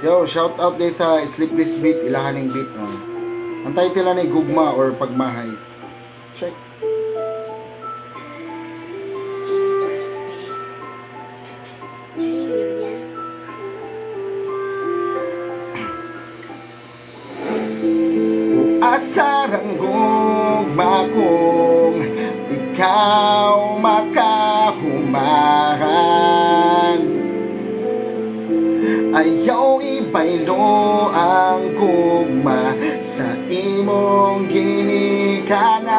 Yo, shout out din sa Sleepless Beat, ilahaning beat. Ang title na Gugma or Pagmahay. Check. Asarang gugma kung ikaw makahumahan. Ayaw ibaylo ang gugma sa imong ginikanan.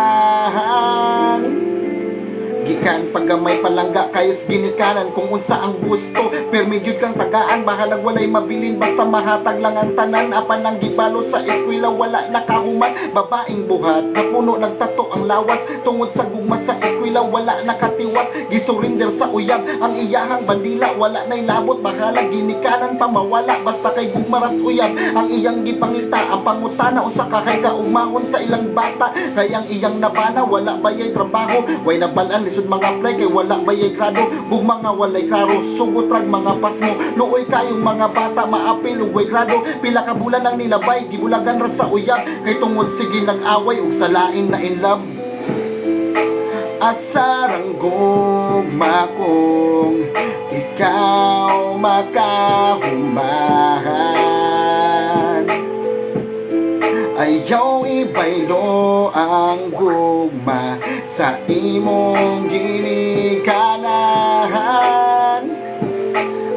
Gikan paggamay palangga kayas ginikanan kung unsa ang gusto permigyud kang tagaan bahalag walay mabilin basta mahatag lang ang tanan apan ang gibalo sa eskwela wala nakahuman babaeng buhat napuno nagtato ang lawas tungod sa gugma sa eskwela wala nakatiwas gisurinder sa uyab ang iyahang bandila wala nay labot bahalag ginikanan pa mawala basta kay gugma ras uyab ang iyang gipangita ang pangutana unsa ka kay kaugmahon sa ilang bata kay ang iyang nabana wala bayay trabaho way nabalan lisod mga play kay wala bayay grado gugma nga walay klaro sugot rag mga pasmo luoy kayong mga bata maapil ug way grado pila ka bulan ang nilabay gibulagan ra sa uyab kay tungod sige nag-away ug sa lain na in love. Asarang gugma kung ikaw makahumahan. Ayaw ibaylo ang gugma sa imong ginikanan.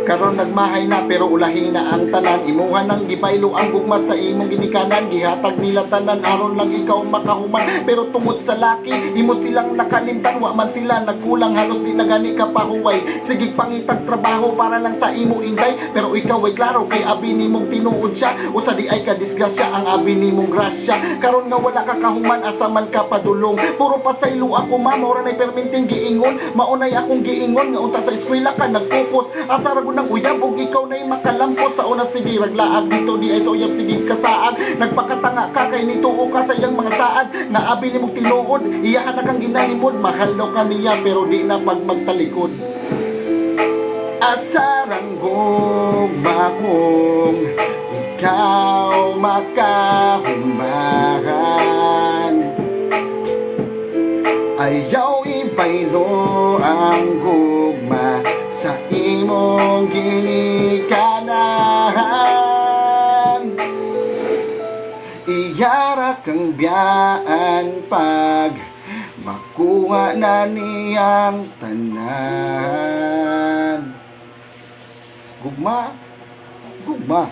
Karon nagmahay na pero ulahi na ang tanan imuha ng gibaylo ang gugma sa imong ginikanan gihatag nila tanan aron lang ikaw makahuman pero tungod sa laki imo silang nakalimtan wa man sila nagkulang halos di na gani ka pahuway sige pangitag trabaho para lang sa imo inday pero ikaw ay klaro kay abi nimong tinuod siya usa di ay ka disgrasya ang abi nimong grasya karon nga wala ka kahuman asa man ka padulong puro pasaylo ako mamo ra nay perminting giingon maunay akong giingon nga unta sa eskwela ka nagfocus asa ra ng uyab ug ikaw na'y makalampos sa una sige raglaag dito di ay sa uyab sige kasaag nagpakatanga ka kay nituo ka sa iyang mga saad nga abi nimong tinuod iyahan na kang ginanimod mahalo ka niya pero di na pag magtalikod. Asarang gugma kung ikaw makahumahan. Ayaw ibaylo ang gugma sa imong ginikanan. Iyara kang biyaan pag makuha na niyang tanan. Gugma, gugma.